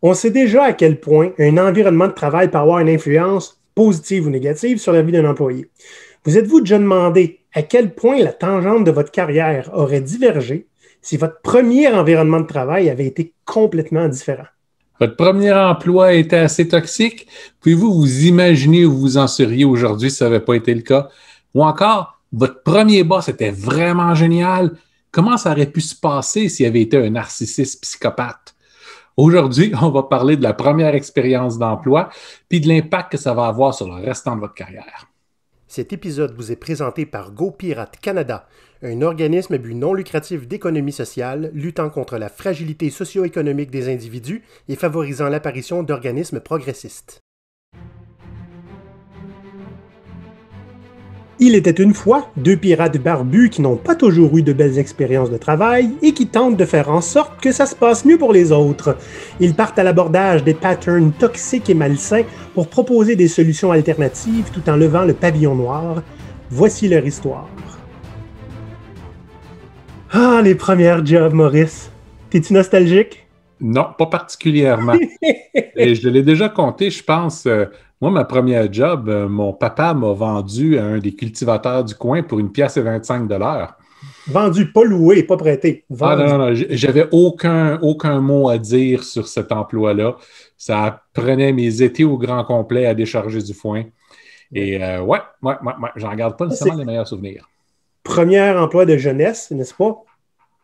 On sait déjà à quel point un environnement de travail peut avoir une influence positive ou négative sur la vie d'un employé. Vous êtes-vous déjà demandé à quel point la tangente de votre carrière aurait divergé si votre premier environnement de travail avait été complètement différent? Votre premier emploi était assez toxique. Pouvez-vous vous imaginer où vous en seriez aujourd'hui si ça n'avait pas été le cas? Ou encore, votre premier boss était vraiment génial. Comment ça aurait pu se passer s'il avait été un narcissiste psychopathe? Aujourd'hui, on va parler de la première expérience d'emploi puis de l'impact que ça va avoir sur le restant de votre carrière. Cet épisode vous est présenté par GoPirate Canada, un organisme à but non lucratif d'économie sociale luttant contre la fragilité socio-économique des individus et favorisant l'apparition d'organismes progressistes. Il était une fois deux pirates barbus qui n'ont pas toujours eu de belles expériences de travail et qui tentent de faire en sorte que ça se passe mieux pour les autres. Ils partent à l'abordage des patterns toxiques et malsains pour proposer des solutions alternatives tout en levant le pavillon noir. Voici leur histoire. Ah, les premières jobs, Maurice. T'es-tu nostalgique? Non, pas particulièrement. Et je l'ai déjà compté, je pense. Moi, ma première job, mon papa m'a vendu à un des cultivateurs du coin pour 1,25 $. Vendu, pas loué, pas prêté. Ah Vendu. non, non, non, j'avais aucun mot à dire sur cet emploi-là. Ça prenait mes étés au grand complet à décharger du foin. Et ouais, j'en garde pas Ça, nécessairement c'est les meilleurs souvenirs. premier emploi de jeunesse, n'est-ce pas?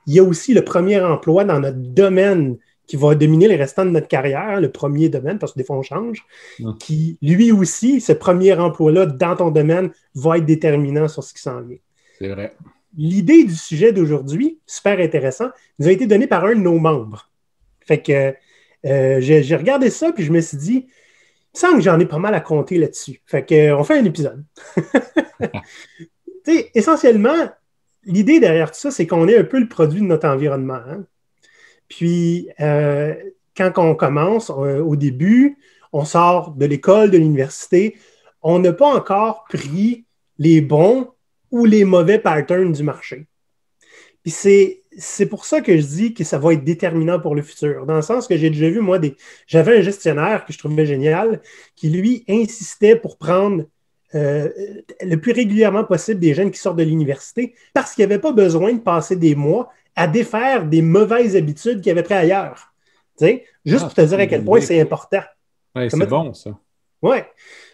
Il y a aussi le premier emploi dans notre domaine qui va dominer les restants de notre carrière, le premier domaine, parce que des fois on change, qui, lui aussi, ce premier emploi-là dans ton domaine va être déterminant sur ce qui s'en vient. C'est vrai. L'idée du sujet d'aujourd'hui, super intéressant, nous a été donnée par un de nos membres. Fait que j'ai regardé ça, puis je me suis dit, il me semble que j'en ai pas mal à compter là-dessus. Fait que on fait un épisode. Tu sais, essentiellement, l'idée derrière tout ça, c'est qu'on est un peu le produit de notre environnement. Hein? Puis, quand on commence, au début, on sort de l'école, de l'université, on n'a pas encore pris les bons ou les mauvais patterns du marché. Puis c'est pour ça que je dis que ça va être déterminant pour le futur. Dans le sens que j'ai déjà vu, moi, j'avais un gestionnaire que je trouvais génial, qui, lui, insistait pour prendre le plus régulièrement possible des jeunes qui sortent de l'université parce qu'il n'y avait pas besoin de passer des mois à défaire des mauvaises habitudes qu'il avait prises ailleurs. Juste pour te dire à quel point c'est important. Oui, c'est bon, ça. Oui.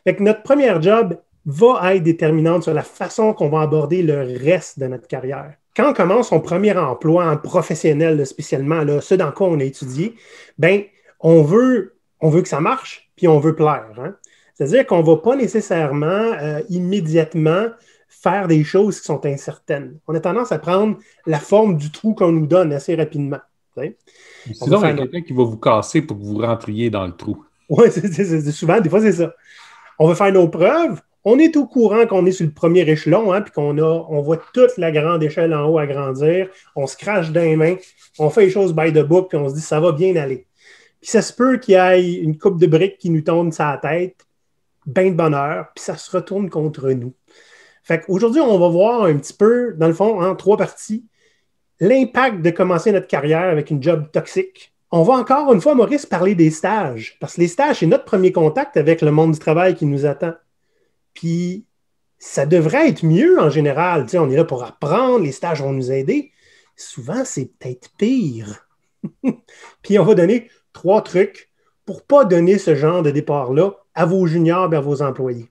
Fait que notre première job va être déterminante sur la façon qu'on va aborder le reste de notre carrière. Quand on commence son premier emploi en professionnel, spécialement, là, ce dans quoi on a étudié, ben, on veut que ça marche, puis on veut plaire. Hein? C'est-à-dire qu'on ne va pas nécessairement immédiatement faire des choses qui sont incertaines. On a tendance à prendre la forme du trou qu'on nous donne assez rapidement. Sinon, il y a quelqu'un qui va vous casser pour que vous rentriez dans le trou. Oui, souvent, des fois, c'est ça. On veut faire nos preuves. On est au courant qu'on est sur le premier échelon, hein, puis on voit toute la grande échelle en haut agrandir. On se crache dans les mains. On fait les choses by the book, puis on se dit ça va bien aller. Puis ça se peut qu'il y ait une coupe de briques qui nous tombe sur la tête, ben de bonheur, puis ça se retourne contre nous. Fait qu'aujourd'hui, on va voir un petit peu, dans le fond, en 3 parties, l'impact de commencer notre carrière avec une job toxique. On va encore une fois, Maurice, parler des stages, parce que les stages, c'est notre premier contact avec le monde du travail qui nous attend. Puis, ça devrait être mieux en général. On est là pour apprendre, les stages vont nous aider. Souvent, c'est peut-être pire. Puis, on va donner 3 trucs pour ne pas donner ce genre de départ-là à vos juniors et à vos employés.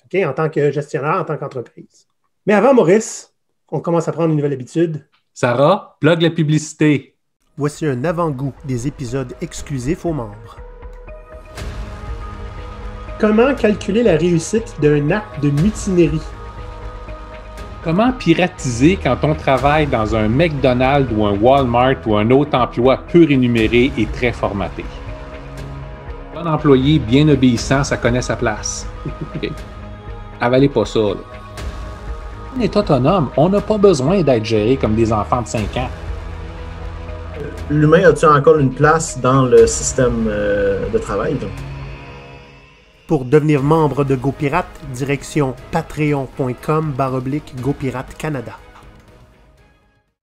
Okay? En tant que gestionnaire, en tant qu'entreprise. Mais avant, Maurice, on commence à prendre une nouvelle habitude. Sarah, plug la publicité. Voici un avant-goût des épisodes exclusifs aux membres. Comment calculer la réussite d'un acte de mutinerie? Comment piratiser quand on travaille dans un McDonald's ou un Walmart ou un autre emploi peu rémunéré et très formaté? Un bon employé bien obéissant, ça connaît sa place. Okay. Avalez pas ça, là. On est autonome. On n'a pas besoin d'être géré comme des enfants de 5 ans. L'humain a-t-il encore une place dans le système de travail? Donc? Pour devenir membre de GoPirate, direction patreon.com/GoPirate Canada.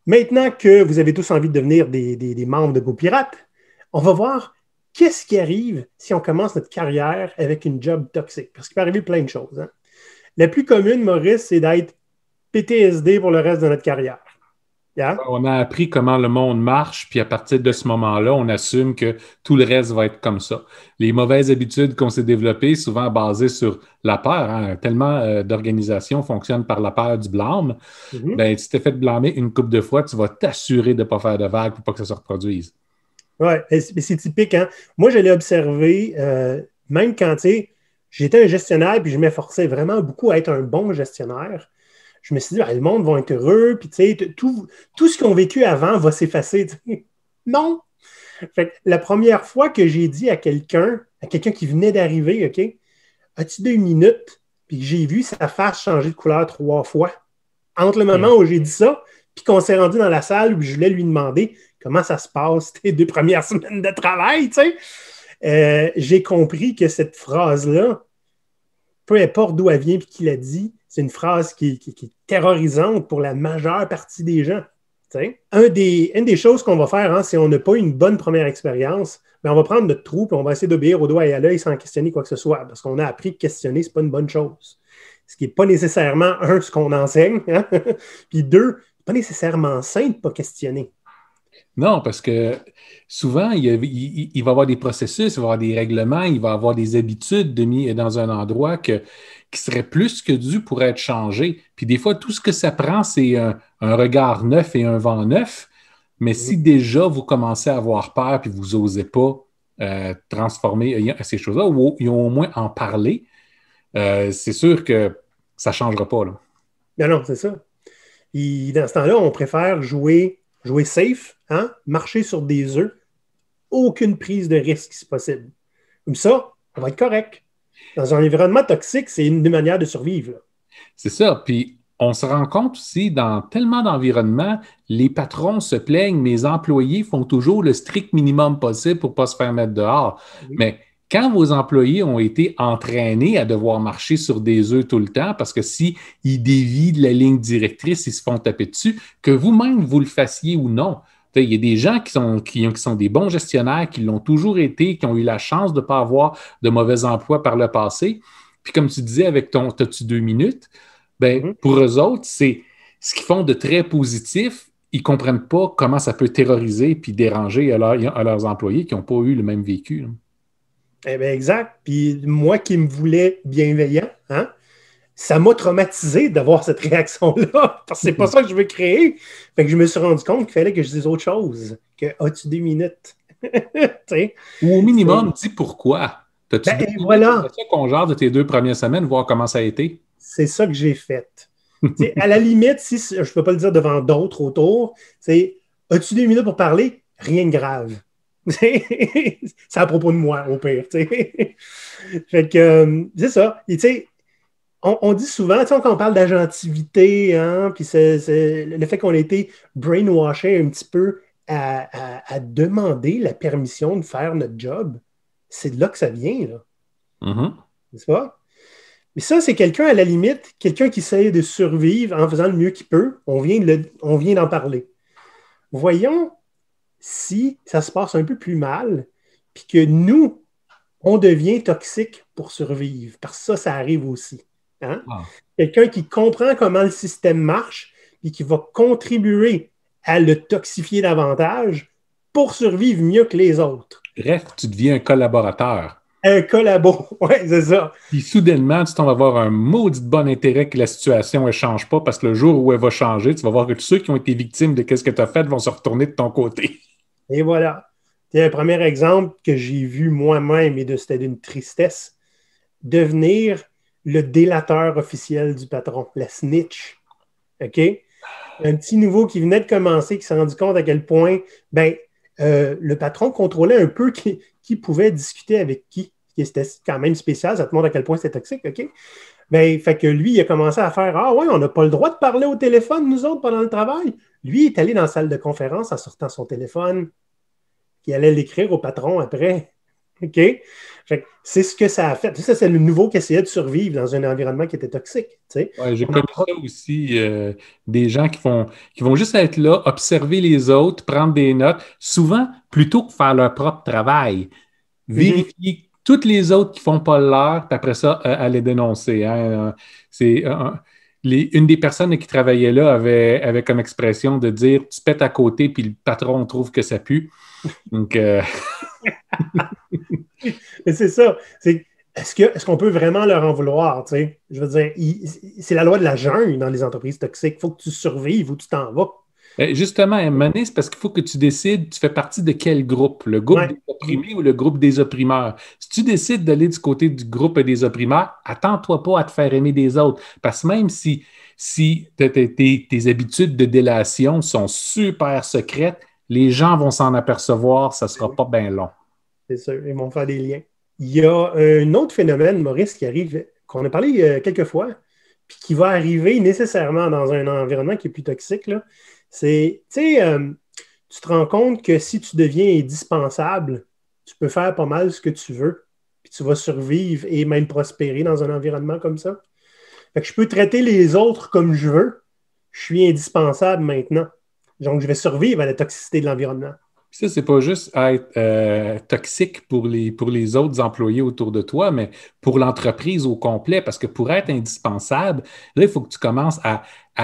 Maintenant que vous avez tous envie de devenir des membres de GoPirate, on va voir qu'est-ce qui arrive si on commence notre carrière avec une job toxique? Parce qu'il peut arriver plein de choses. Hein? La plus commune, Maurice, c'est d'être PTSD pour le reste de notre carrière. Yeah? On a appris comment le monde marche, puis à partir de ce moment-là, on assume que tout le reste va être comme ça. Les mauvaises habitudes qu'on s'est développées, souvent basées sur la peur, hein, tellement d'organisations fonctionnent par la peur du blâme, ben, si tu t'es fait blâmer une couple de fois, tu vas t'assurer de ne pas faire de vagues pour pas que ça se reproduise. Oui, c'est typique. Hein? Moi, je l'ai observé, même quand, tu sais, j'étais un gestionnaire, puis je m'efforçais vraiment beaucoup à être un bon gestionnaire. Je me suis dit, le monde va être heureux, puis tu sais, tout ce qu'ils ont vécu avant va s'effacer. Non! Fait que la première fois que j'ai dit à quelqu'un qui venait d'arriver, OK, as-tu 2 minutes? Puis j'ai vu sa face changer de couleur 3 fois. Entre le moment où j'ai dit ça, puis qu'on s'est rendu dans la salle où je voulais lui demander comment ça se passe tes 2 premières semaines de travail, tu sais, j'ai compris que cette phrase-là, peu importe d'où elle vient et qui l'a dit, c'est une phrase qui est terrorisante pour la majeure partie des gens. Une des choses qu'on va faire, hein, si on n'a pas une bonne première expérience, ben on va prendre notre trou et on va essayer d'obéir au doigt et à l'œil sans questionner quoi que ce soit, parce qu'on a appris que questionner, ce n'est pas une bonne chose. Ce qui n'est pas nécessairement, ce qu'on enseigne, hein? Puis 2, pas nécessairement sain de ne pas questionner. Non, parce que souvent, il va y avoir des processus, il va y avoir des règlements, il va y avoir des habitudes de mis dans un endroit qui serait plus que dû pour être changé. Puis des fois, tout ce que ça prend, c'est un regard neuf et un vent neuf. Mais si déjà vous commencez à avoir peur puis vous n'osez pas transformer ces choses-là, ou au moins en parler, c'est sûr que ça ne changera pas. Là. Non, c'est ça. Et dans ce temps-là, on préfère jouer safe, hein? Marcher sur des œufs, aucune prise de risque si possible. Comme ça, on va être correct. Dans un environnement toxique, c'est une des manières de survivre. Là. C'est ça. Puis on se rend compte aussi, dans tellement d'environnements, les patrons se plaignent, mes employés font toujours le strict minimum possible pour ne pas se faire mettre dehors. Oui. Mais quand vos employés ont été entraînés à devoir marcher sur des œufs tout le temps, parce que s'ils dévient de la ligne directrice, ils se font taper dessus, que vous-même vous le fassiez ou non. Il y a des gens qui sont des bons gestionnaires, qui l'ont toujours été, qui ont eu la chance de ne pas avoir de mauvais emplois par le passé. Puis comme tu disais avec ton « t'as-tu 2 minutes », ben, pour eux autres, c'est ce qu'ils font de très positif. Ils ne comprennent pas comment ça peut terroriser puis déranger à leurs employés qui n'ont pas eu le même vécu. Là. Eh bien, exact. Puis moi qui me voulais bienveillant, hein, ça m'a traumatisé d'avoir cette réaction-là. Parce que c'est pas ça que je veux créer. Fait que je me suis rendu compte qu'il fallait que je dise autre chose. Que as-tu 2 minutes? Ou au minimum, dis pourquoi. T'as-tu voilà. C'est ça qu'on jase de tes 2 premières semaines, voir comment ça a été? C'est ça que j'ai fait. À la limite, si je ne peux pas le dire devant d'autres autour, c'est as-tu 2 minutes pour parler? Rien de grave. C'est à propos de moi, au pire. Fait que c'est ça. Et, on dit souvent, quand on parle d'agentivité, hein, puis c'est le fait qu'on a été brainwashé un petit peu à demander la permission de faire notre job, c'est de là que ça vient. Là. Mm-hmm. N'est-ce pas? Mais ça, c'est quelqu'un à la limite, quelqu'un qui essaie de survivre en faisant le mieux qu'il peut. On vient d'en parler. Voyons si ça se passe un peu plus mal, puis que nous, on devient toxique pour survivre. Parce que ça arrive aussi. Hein? Ah. Quelqu'un qui comprend comment le système marche, puis qui va contribuer à le toxifier davantage pour survivre mieux que les autres. Bref, tu deviens un collaborateur. Un collabo, oui, c'est ça. Puis soudainement, tu vas avoir un maudit bon intérêt que la situation ne change pas parce que le jour où elle va changer, tu vas voir que tous ceux qui ont été victimes de ce que tu as fait vont se retourner de ton côté. Et voilà. C'est un premier exemple que j'ai vu moi-même et c'était d'une tristesse. Devenir le délateur officiel du patron, la snitch. OK? Un petit nouveau qui venait de commencer, qui s'est rendu compte à quel point le patron contrôlait un peu qui pouvait discuter avec qui. C'était quand même spécial, ça te montre à quel point c'est toxique, OK? Fait que lui, il a commencé à faire « Ah ouais, on n'a pas le droit de parler au téléphone, nous autres, pendant le travail. » Lui, il est allé dans la salle de conférence en sortant son téléphone. Il allait l'écrire au patron après. OK? Fait que c'est ce que ça a fait. Ça, c'est le nouveau qui essayait de survivre dans un environnement qui était toxique. Ouais, j'ai connu ça aussi, des gens qui vont juste être là, observer les autres, prendre des notes, souvent plutôt que faire leur propre travail. vérifier toutes les autres qui ne font pas l'heure, puis après ça, à les dénoncer. Hein. Une des personnes qui travaillait là avait comme expression de dire « tu pètes à côté, puis le patron trouve que ça pue ». Donc, Mais c'est ça. Est-ce qu'on peut vraiment leur en vouloir? T'sais? Je veux dire, c'est la loi de la jungle dans les entreprises toxiques. Il faut que tu survives ou tu t'en vas. Justement, Mané, c'est parce qu'il faut que tu décides, tu fais partie de quel groupe? Le groupe des opprimés ou le groupe des opprimeurs? Si tu décides d'aller du côté du groupe des opprimeurs, attends-toi pas à te faire aimer des autres. Parce que même si tes habitudes de délation sont super secrètes, les gens vont s'en apercevoir, ça ne sera pas bien long. C'est sûr, ils vont faire des liens. Il y a un autre phénomène, Maurice, qui arrive, qu'on a parlé quelques fois, puis qui va arriver nécessairement dans un environnement qui est plus toxique, là. C'est, tu te rends compte que si tu deviens indispensable, tu peux faire pas mal ce que tu veux, puis tu vas survivre et même prospérer dans un environnement comme ça. Fait que je peux traiter les autres comme je veux, je suis indispensable maintenant. Donc, je vais survivre à la toxicité de l'environnement. Ça, c'est pas juste être toxique pour les autres employés autour de toi, mais pour l'entreprise au complet, parce que pour être indispensable, là, il faut que tu commences à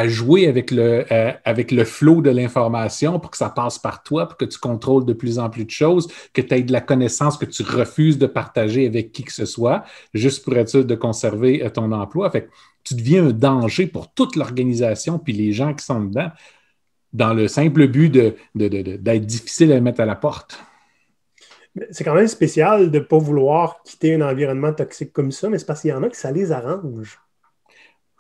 jouer avec le flow de l'information pour que ça passe par toi, pour que tu contrôles de plus en plus de choses, que tu aies de la connaissance que tu refuses de partager avec qui que ce soit, juste pour être sûr de conserver ton emploi. Fait que tu deviens un danger pour toute l'organisation puis les gens qui sont dedans, dans le simple but d'être difficile à mettre à la porte. C'est quand même spécial de ne pas vouloir quitter un environnement toxique comme ça, mais c'est parce qu'il y en a que ça les arrange.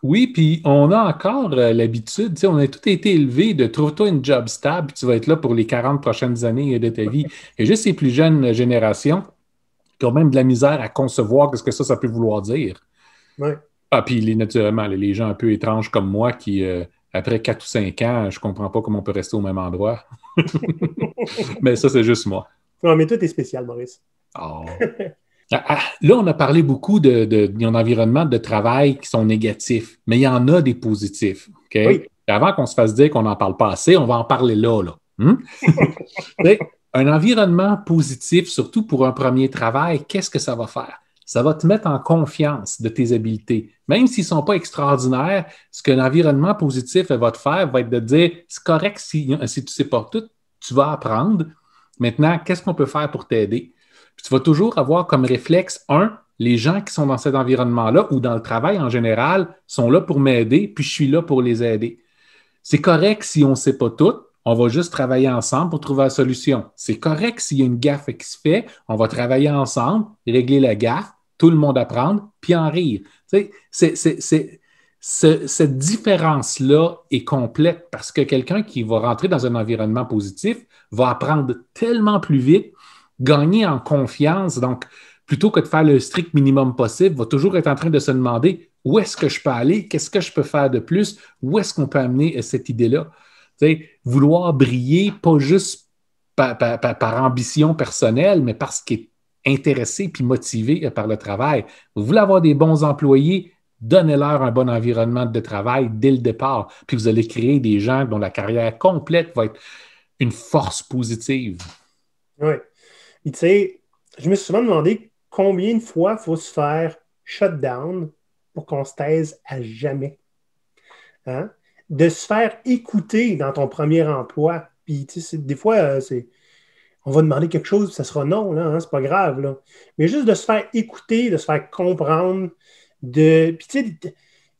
Oui, puis on a encore l'habitude, on a tout été élevé de trouve-toi une job stable, puis tu vas être là pour les 40 prochaines années de ta vie. Et juste ces plus jeunes générations qui ont même de la misère à concevoir ce que ça peut vouloir dire. Ouais. Ah, puis naturellement, les gens un peu étranges comme moi qui... après 4 ou 5 ans, je ne comprends pas comment on peut rester au même endroit. Mais ça, c'est juste moi. Non, mais tout est spécial, Maurice. Oh. Là, on a parlé beaucoup d'un environnement de travail qui sont négatifs, mais il y en a des positifs. Okay? Oui. Avant qu'on se fasse dire qu'on n'en parle pas assez, on va en parler là. Un environnement positif, surtout pour un premier travail, qu'est-ce que ça va faire? Ça va te mettre en confiance de tes habiletés. Même s'ils ne sont pas extraordinaires, ce que l'environnement positif va te faire va être de dire, c'est correct si tu ne sais pas tout, tu vas apprendre. Maintenant, qu'est-ce qu'on peut faire pour t'aider? Puis tu vas toujours avoir comme réflexe, les gens qui sont dans cet environnement-là ou dans le travail en général sont là pour m'aider, puis je suis là pour les aider. C'est correct si on ne sait pas tout. On va juste travailler ensemble pour trouver la solution. C'est correct s'il y a une gaffe qui se fait, on va travailler ensemble, régler la gaffe, tout le monde apprendre, puis en rire. Cette différence-là est complète parce que quelqu'un qui va rentrer dans un environnement positif va apprendre tellement plus vite, gagner en confiance. Donc, plutôt que de faire le strict minimum possible, va toujours être en train de se demander où est-ce que je peux aller, qu'est-ce que je peux faire de plus, où est-ce qu'on peut amener cette idée-là. Vouloir briller, pas juste par ambition personnelle, mais parce qu'il est intéressé puis motivé par le travail. Vous voulez avoir des bons employés, donnez-leur un bon environnement de travail dès le départ. Puis vous allez créer des gens dont la carrière complète va être une force positive. Oui. Et tu sais, je me suis souvent demandé combien de fois il faut se faire shut down pour qu'on se taise à jamais. Hein? De se faire écouter dans ton premier emploi. Puis, tu sais, des fois, on va demander quelque chose, ça sera non, là, hein, c'est pas grave. Là. Mais juste de se faire écouter, de se faire comprendre, puis, tu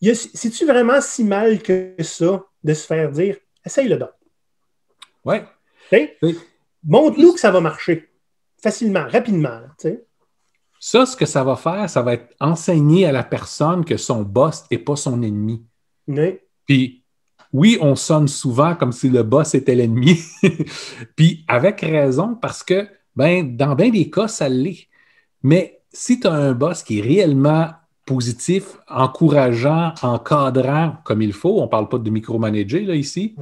sais, c'est-tu vraiment si mal que ça de se faire dire, essaye-le donc. Oui. Oui. Montre-nous que ça va marcher facilement, rapidement. Là, tu sais. Ça, ce que ça va faire, ça va être enseigner à la personne que son boss n'est pas son ennemi. Oui. Puis, oui, on sonne souvent comme si le boss était l'ennemi. Puis, avec raison, parce que dans bien des cas, ça l'est. Mais si tu as un boss qui est réellement positif, encourageant, encadrant comme il faut, on ne parle pas de micromanager là, ici,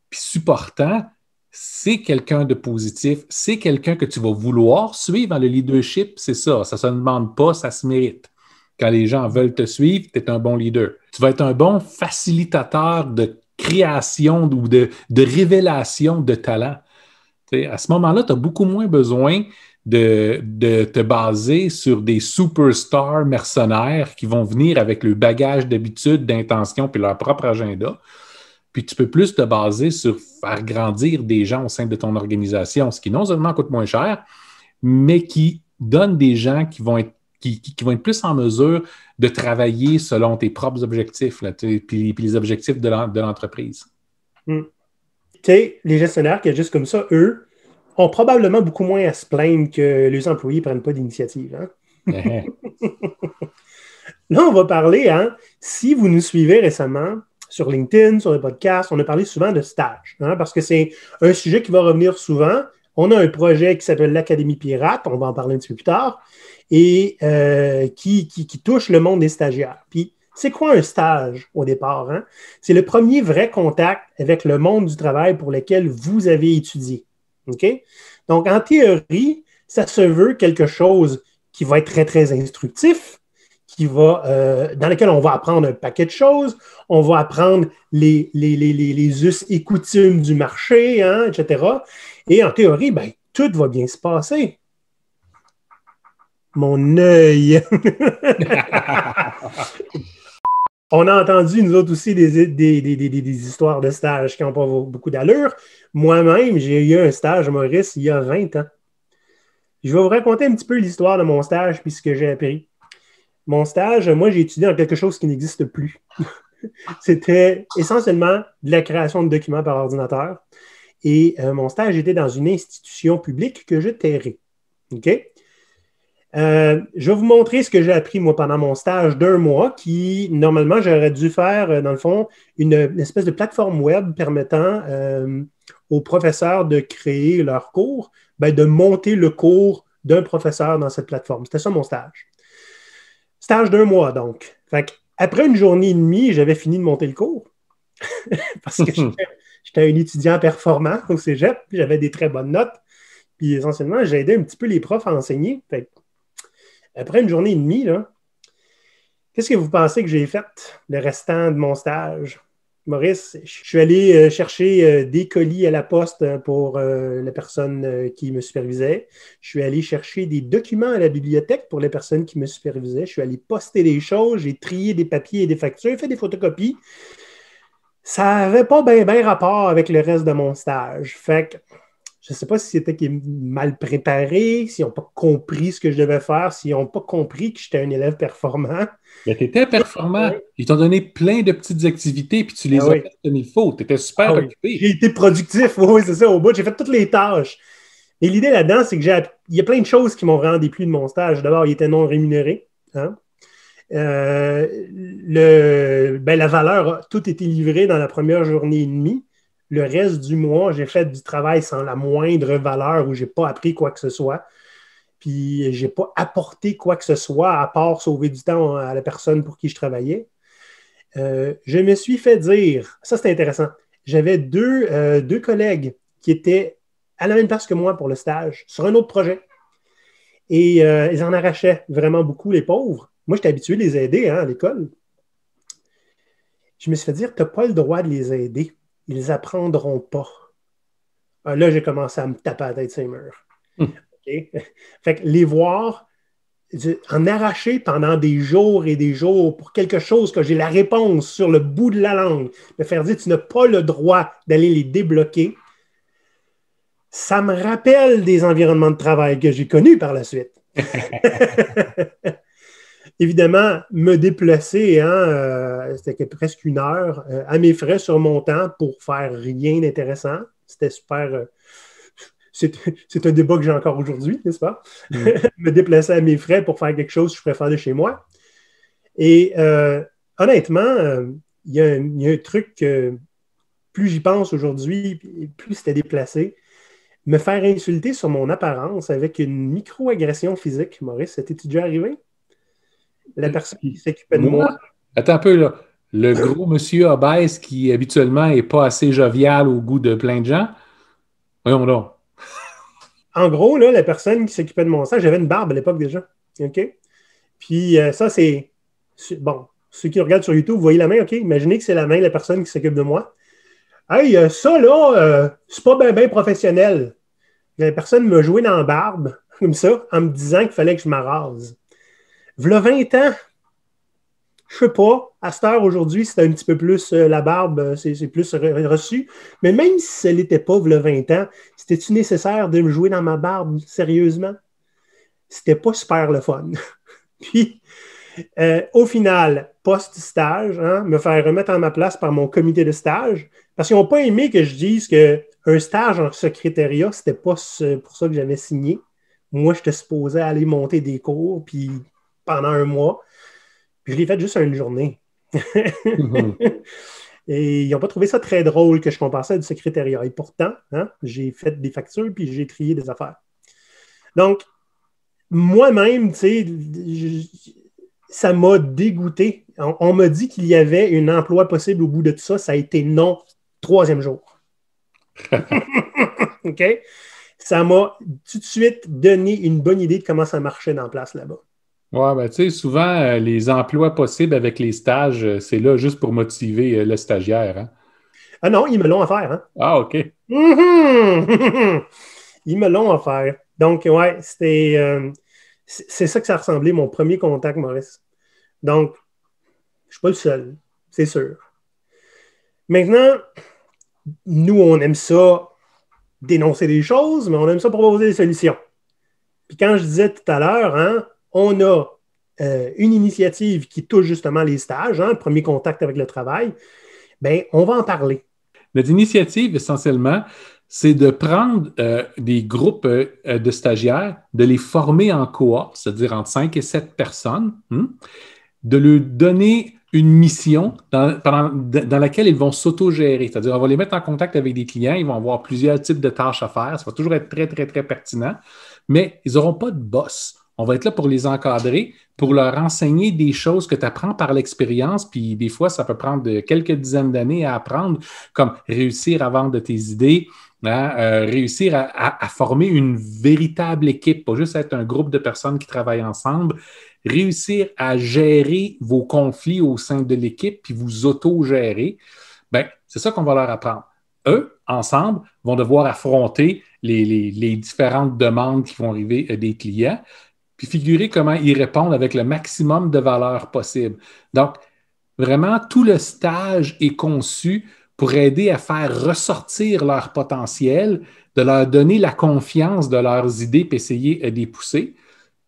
puis supportant, c'est quelqu'un de positif, c'est quelqu'un que tu vas vouloir suivre dans le leadership, c'est ça. Ça ne se demande pas, ça se mérite. Quand les gens veulent te suivre, tu es un bon leader. Tu vas être un bon facilitateur de création ou de révélation de talent. T'sais, à ce moment-là, tu as beaucoup moins besoin de te baser sur des superstars mercenaires qui vont venir avec le bagage d'habitude, d'intention puis leur propre agenda. Puis tu peux plus te baser sur faire grandir des gens au sein de ton organisation, ce qui non seulement coûte moins cher, mais qui donne des gens qui vont être plus en mesure de travailler selon tes propres objectifs, là, puis les objectifs de l'entreprise. Tu sais, les gestionnaires qui agissent comme ça, eux, ont probablement beaucoup moins à se plaindre que les employés ne prennent pas d'initiative. Hein? Là, on va parler, hein, si vous nous suivez récemment sur LinkedIn, sur les podcasts, on a parlé souvent de stage, hein, parce que c'est un sujet qui va revenir souvent. On a un projet qui s'appelle l'Académie Pirate, on va en parler un petit peu plus tard, et qui touche le monde des stagiaires. Puis, c'est quoi un stage au départ? Hein? C'est le premier vrai contact avec le monde du travail pour lequel vous avez étudié. Okay? Donc, en théorie, ça se veut quelque chose qui va être très, très instructif, dans lequel on va apprendre un paquet de choses, on va apprendre les us et coutumes du marché, hein, etc. Et en théorie, ben, tout va bien se passer. Mon œil! On a entendu, nous autres aussi, des histoires de stages qui n'ont pas beaucoup d'allure. Moi-même, j'ai eu un stage, Maurice, il y a 20 ans. Je vais vous raconter un petit peu l'histoire de mon stage puis ce que j'ai appris. Mon stage, moi, j'ai étudié dans quelque chose qui n'existe plus. C'était essentiellement de la création de documents par ordinateur. Et mon stage était dans une institution publique que je tairai. OK? Je vais vous montrer ce que j'ai appris, moi, pendant mon stage d'1 mois, qui, normalement, j'aurais dû faire, dans le fond, une espèce de plateforme web permettant aux professeurs de créer leur cours, ben, de monter le cours d'un professeur dans cette plateforme. C'était ça, mon stage. Stage d'1 mois, donc. Fait après une journée et demie, j'avais fini de monter le cours. Parce que j'étais un étudiant performant au cégep, puis j'avais des très bonnes notes. Puis essentiellement, j'ai aidé un petit peu les profs à enseigner. Fait après une journée et demie, là, qu'est-ce que vous pensez que j'ai fait le restant de mon stage? Maurice, je suis allé chercher des colis à la poste pour la personne qui me supervisait. Je suis allé chercher des documents à la bibliothèque pour les personnes qui me supervisaient. Je suis allé poster des choses, j'ai trié des papiers et des factures, fait des photocopies. Ça n'avait pas bien rapport avec le reste de mon stage. Fait que je ne sais pas si c'était mal préparé, s'ils n'ont pas compris ce que je devais faire, s'ils n'ont pas compris que j'étais un élève performant. Mais tu étais performant. Ils t'ont donné plein de petites activités, puis tu les as faites comme il faut. Tu étais super occupé. J'ai été productif, oui, c'est ça, au bout. J'ai fait toutes les tâches. Et l'idée là-dedans, c'est que il y a plein de choses qui m'ont vraiment déplu de mon stage. D'abord, il était non rémunéré. Hein? La valeur a tout été livrée dans la première journée et demie. Le reste du mois, j'ai fait du travail sans la moindre valeur où je n'ai pas appris quoi que ce soit. Puis, je n'ai pas apporté quoi que ce soit à part sauver du temps à la personne pour qui je travaillais. Je me suis fait dire, ça c'est intéressant, j'avais deux collègues qui étaient à la même place que moi pour le stage, sur un autre projet. Et ils en arrachaient vraiment beaucoup, les pauvres. Moi, j'étais habitué de les aider à l'école. Je me suis fait dire, tu n'as pas le droit de les aider. Ils apprendront pas. Là, j'ai commencé à me taper la tête sur les murs. Okay? Fait que les voir en arracher pendant des jours et des jours pour quelque chose que j'ai la réponse sur le bout de la langue, me faire dire tu n'as pas le droit d'aller les débloquer, ça me rappelle des environnements de travail que j'ai connus par la suite. Évidemment, me déplacer, c'était presque 1 heure, à mes frais sur mon temps pour faire rien d'intéressant. C'était super. C'est un débat que j'ai encore aujourd'hui, n'est-ce pas? Me déplacer à mes frais pour faire quelque chose que je préfère de chez moi. Et honnêtement, il y a un truc que plus j'y pense aujourd'hui, plus c'était déplacé. Me faire insulter sur mon apparence avec une micro-agression physique, Maurice, ça t'est déjà arrivé? La personne qui s'occupait de moi. Attends un peu, là. Le gros monsieur obèse qui habituellement n'est pas assez jovial au goût de plein de gens. Voyons donc. En gros, là, la personne qui s'occupait de mon sang, j'avais une barbe à l'époque déjà. OK? Puis ça, c'est... Bon, ceux qui regardent sur YouTube, vous voyez la main, OK? Imaginez que c'est la main de la personne qui s'occupe de moi. Hey, ça, là, c'est pas bien professionnel. La personne m'a joué dans la barbe. comme ça, en me disant qu'il fallait que je m'arrase. V'là 20 ans, je sais pas, à cette heure aujourd'hui, c'était un petit peu plus la barbe, c'est plus reçu. Mais même si ce n'était pas v'là 20 ans, c'était-tu nécessaire de me jouer dans ma barbe, sérieusement? C'était pas super le fun. Puis, au final, post-stage, hein, me faire remettre en ma place par mon comité de stage, parce qu'ils n'ont pas aimé que je dise qu'un stage en secrétariat, c'était pas pour ça que j'avais signé. Moi, j'étais supposé aller monter des cours, puis pendant un mois. Puis je l'ai fait juste une journée. Et ils n'ont pas trouvé ça très drôle que je compensais du secrétariat. Et pourtant, hein, j'ai fait des factures, puis j'ai trié des affaires. Donc, moi-même, tu sais, ça m'a dégoûté. On m'a dit qu'il y avait un emploi possible au bout de tout ça. Ça a été non, 3e jour. OK? Ça m'a tout de suite donné une bonne idée de comment ça marchait dans la place là-bas. Ouais, ben, tu sais, souvent, les emplois possibles avec les stages, c'est là juste pour motiver le stagiaire. Hein? Ah non, ils me l'ont offert. Hein? Ah, OK. Mm-hmm! Ils me l'ont offert. Donc, ouais, c'est ça que ça ressemblait, mon premier contact, Maurice. Donc, je ne suis pas le seul, c'est sûr. Maintenant, nous, on aime ça dénoncer des choses, mais on aime ça proposer des solutions. Puis quand je disais tout à l'heure, hein, on a une initiative qui touche justement les stages, hein, le premier contact avec le travail, bien, on va en parler. Notre initiative, essentiellement, c'est de prendre des groupes de stagiaires, de les former en cohorte, c'est-à-dire entre 5 et 7 personnes, de leur donner une mission dans laquelle ils vont s'autogérer. C'est-à-dire, on va les mettre en contact avec des clients, ils vont avoir plusieurs types de tâches à faire, ça va toujours être très, très, très pertinent, mais ils n'auront pas de boss. On va être là pour les encadrer, pour leur enseigner des choses que tu apprends par l'expérience, puis des fois, ça peut prendre quelques dizaines d'années à apprendre, comme réussir à vendre tes idées, hein, réussir à former une véritable équipe, pas juste être un groupe de personnes qui travaillent ensemble, réussir à gérer vos conflits au sein de l'équipe, puis vous auto-gérer. Bien, c'est ça qu'on va leur apprendre. Eux, ensemble, vont devoir affronter les différentes demandes qui vont arriver des clients, puis figurer comment ils répondent avec le maximum de valeur possible. Donc, vraiment, tout le stage est conçu pour aider à faire ressortir leur potentiel, de leur donner la confiance de leurs idées, puis essayer de les pousser.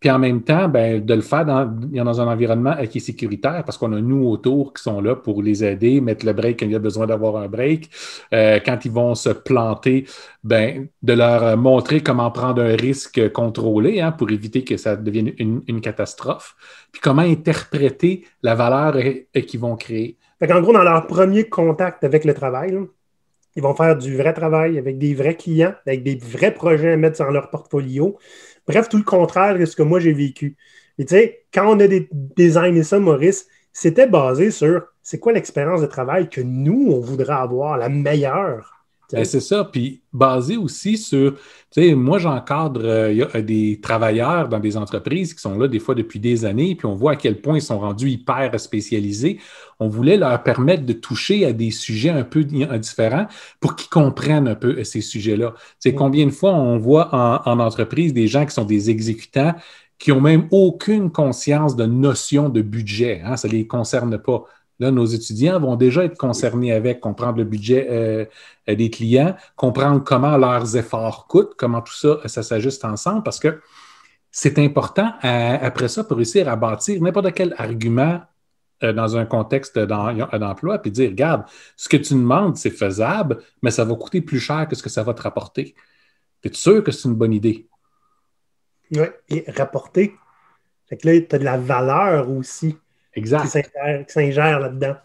Puis en même temps, ben, de le faire dans un environnement qui est sécuritaire parce qu'on a nous autour qui sont là pour les aider, mettre le break quand il y a besoin d'avoir un break. Quand ils vont se planter, ben, de leur montrer comment prendre un risque contrôlé pour éviter que ça devienne une catastrophe. Puis comment interpréter la valeur qu'ils vont créer. Fait qu'en gros, dans leur premier contact avec le travail, là, ils vont faire du vrai travail avec des vrais clients, avec des vrais projets à mettre dans leur portfolio. Bref, tout le contraire de ce que moi j'ai vécu. Et tu sais, quand on a designé ça, Maurice, c'était basé sur c'est quoi l'expérience de travail que nous, on voudrait avoir, la meilleure. Ben, c'est ça. Puis basé aussi sur, tu sais, moi j'encadre y a des travailleurs dans des entreprises qui sont là des fois depuis des années, puis on voit à quel point ils sont rendus hyper spécialisés. On voulait leur permettre de toucher à des sujets un peu différents pour qu'ils comprennent un peu ces sujets-là. Tu sais, combien de fois on voit en entreprise des gens qui sont des exécutants qui n'ont même aucune conscience de notion de budget, hein, ça ne les concerne pas. Là, nos étudiants vont déjà être concernés avec comprendre le budget des clients, comprendre comment leurs efforts coûtent, comment tout ça, ça s'ajuste ensemble, parce que c'est important après ça pour réussir à bâtir n'importe quel argument dans un contexte d'emploi, puis dire, regarde, ce que tu demandes, c'est faisable, mais ça va coûter plus cher que ce que ça va te rapporter. Es-tu sûr que c'est une bonne idée? Oui, et rapporter. Fait que là, tu as de la valeur aussi. Exact. Qui s'ingère là-dedans.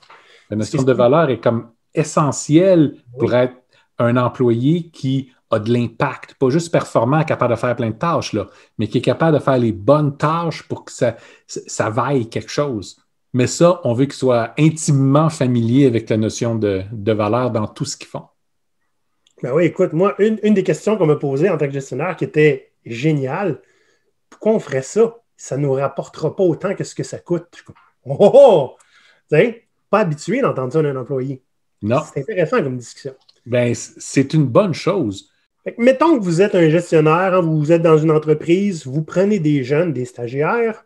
La notion de valeur est comme essentielle pour être un employé qui a de l'impact, pas juste performant, capable de faire plein de tâches, là, mais qui est capable de faire les bonnes tâches pour que ça vaille quelque chose. Mais ça, on veut qu'ils soient intimement familiers avec la notion de valeur dans tout ce qu'ils font. Ben oui, écoute, moi, une des questions qu'on m'a posées en tant que gestionnaire qui était géniale, pourquoi on ferait ça? Ça ne nous rapportera pas autant que ce que ça coûte. Oh! Tu sais, pas habitué d'entendre ça d'un employé. Non. C'est intéressant comme discussion. Ben, c'est une bonne chose. Fait que mettons que vous êtes un gestionnaire, hein, vous êtes dans une entreprise, vous prenez des jeunes, des stagiaires.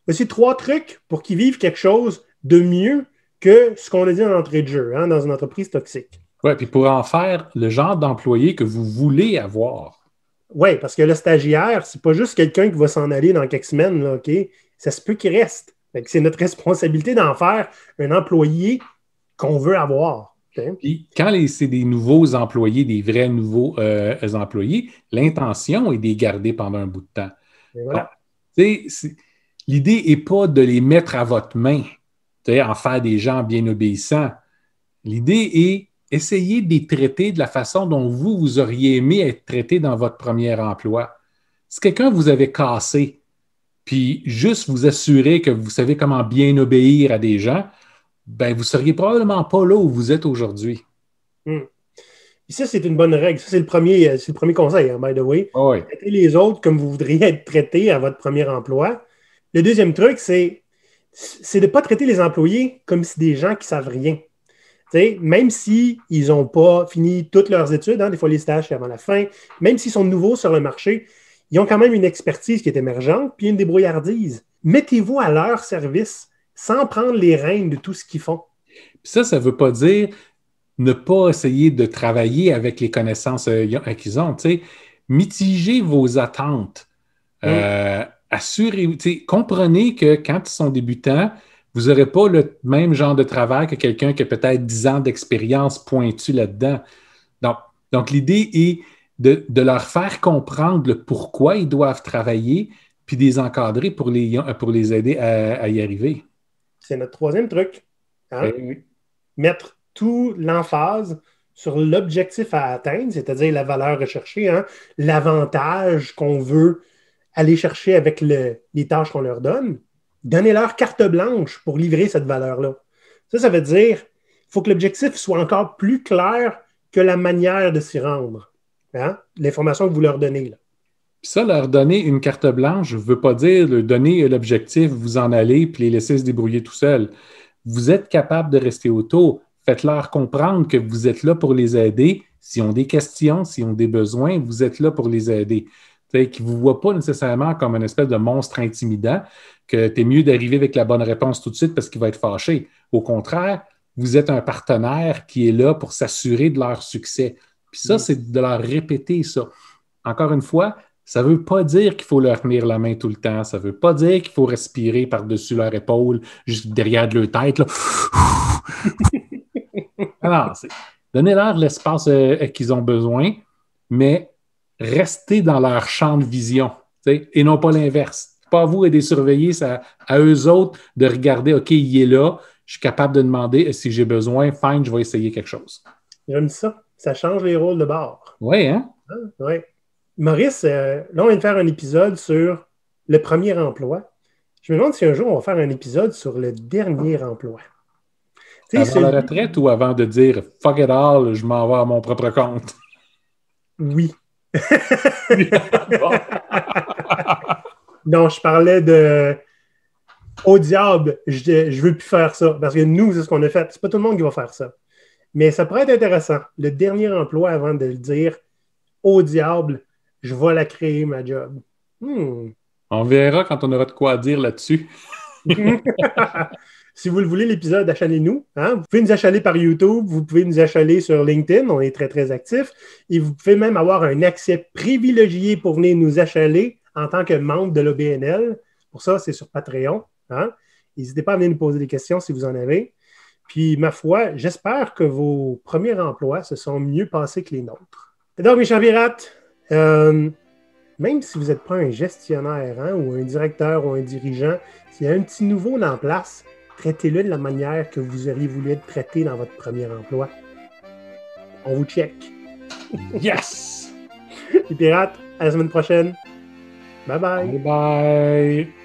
Voici 3 trucs pour qu'ils vivent quelque chose de mieux que ce qu'on a dit en entrée de jeu, hein, dans une entreprise toxique. Oui, puis pour en faire le genre d'employé que vous voulez avoir. Oui, parce que le stagiaire, c'est pas juste quelqu'un qui va s'en aller dans quelques semaines, là, OK? Ça se peut qu'il reste. Fait que c'est notre responsabilité d'en faire un employé qu'on veut avoir. Okay? Puis quand c'est des nouveaux employés, des vrais nouveaux employés, l'intention est de les garder pendant un bout de temps. Et voilà. Donc, l'idée n'est pas de les mettre à votre main, en faire des gens bien obéissants. L'idée est essayer de les traiter de la façon dont vous auriez aimé être traité dans votre premier emploi. Si quelqu'un vous avait cassé, puis juste vous assurer que vous savez comment bien obéir à des gens, ben vous ne seriez probablement pas là où vous êtes aujourd'hui. Et ça, c'est une bonne règle. Ça, c'est le premier conseil, hein, by the way. Oh oui. Traitez les autres comme vous voudriez être traités à votre premier emploi. Le deuxième truc, c'est de ne pas traiter les employés comme si des gens qui ne savent rien. T'sais, même s'ils n'ont pas fini toutes leurs études, hein, des fois les stages avant la fin, même s'ils sont nouveaux sur le marché, ils ont quand même une expertise qui est émergente, puis une débrouillardise. Mettez-vous à leur service sans prendre les rênes de tout ce qu'ils font. Puis ça ne veut pas dire ne pas essayer de travailler avec les connaissances qu'ils ont. Mitigez vos attentes. Comprenez que quand ils sont débutants, vous n'aurez pas le même genre de travail que quelqu'un qui a peut-être 10 ans d'expérience pointue là-dedans. Donc l'idée est de leur faire comprendre le pourquoi ils doivent travailler, puis de les encadrer pour les aider à y arriver. C'est notre troisième truc. Hein? Oui. Mettre tout l'emphase sur l'objectif à atteindre, c'est-à-dire la valeur recherchée, hein? L'avantage qu'on veut aller chercher avec les tâches qu'on leur donne. Donnez-leur carte blanche pour livrer cette valeur-là. Ça veut dire qu'il faut que l'objectif soit encore plus clair que la manière de s'y rendre. Hein? L'information que vous leur donnez. Là. Puis ça, leur donner une carte blanche, je ne veux pas dire leur donner l'objectif, vous en allez, puis les laisser se débrouiller tout seuls. Vous êtes capable de rester autour. Faites-leur comprendre que vous êtes là pour les aider. S'ils ont des questions, s'ils ont des besoins, vous êtes là pour les aider. Qu'ils ne vous voient pas nécessairement comme une espèce de monstre intimidant, que tu es mieux d'arriver avec la bonne réponse tout de suite parce qu'il va être fâché. Au contraire, vous êtes un partenaire qui est là pour s'assurer de leur succès. Puis ça, c'est de leur répéter ça. Encore une fois, ça ne veut pas dire qu'il faut leur tenir la main tout le temps. Ça ne veut pas dire qu'il faut respirer par-dessus leur épaule, juste derrière de leur tête. Là. Alors, donnez-leur l'espace qu'ils ont besoin, mais restez dans leur champ de vision, et non pas l'inverse. C'est pas à vous de les surveiller, c'est à eux autres de regarder, OK, il est là, je suis capable de demander si j'ai besoin, fine, je vais essayer quelque chose. J'aime ça. Ça change les rôles de bord. Oui, hein? Oui. Maurice, là, on vient de faire un épisode sur le premier emploi. Je me demande si un jour, on va faire un épisode sur le dernier emploi. Avant la retraite ou avant de dire « fuck it all, je m'en vais à mon propre compte ». Oui. Non, je parlais de « au diable, je veux plus faire ça ». Parce que nous, c'est ce qu'on a fait. C'est pas tout le monde qui va faire ça. Mais ça pourrait être intéressant. Le dernier emploi avant de le dire « au diable, je vais la créer, ma job ». On verra quand on aura de quoi dire là-dessus. Si vous le voulez, l'épisode, achalez-nous. Hein? Vous pouvez nous achaler par YouTube, vous pouvez nous achaler sur LinkedIn, on est très, très actifs. Et vous pouvez même avoir un accès privilégié pour venir nous achaler en tant que membre de l'OBNL. Pour ça, c'est sur Patreon. Hein? N'hésitez pas à venir nous poser des questions si vous en avez. Puis, ma foi, j'espère que vos premiers emplois se sont mieux passés que les nôtres. Et donc, mes chers pirates, même si vous n'êtes pas un gestionnaire, hein, ou un directeur ou un dirigeant, s'il y a un petit nouveau dans la place, traitez-le de la manière que vous auriez voulu être traité dans votre premier emploi. On vous check. Yes! Les pirates, à la semaine prochaine. Bye bye. Bye bye.